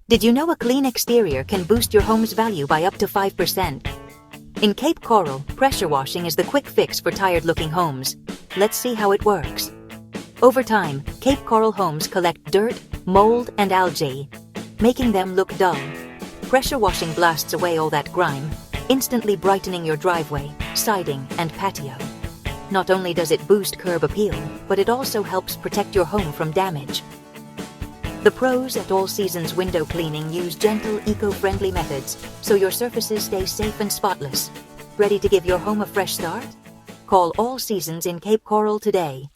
Did you know a clean exterior can boost your home's value by up to 5%? In Cape Coral, pressure washing is the quick fix for tired-looking homes. Let's see how it works. Over time, Cape Coral homes collect dirt, mold, and algae, making them look dull. Pressure washing blasts away all that grime, instantly brightening your driveway, siding, and patio. Not only does it boost curb appeal, but it also helps protect your home from damage. The pros at All Seasons Window Cleaning use gentle, eco-friendly methods, so your surfaces stay safe and spotless. Ready to give your home a fresh start? Call All Seasons in Cape Coral today.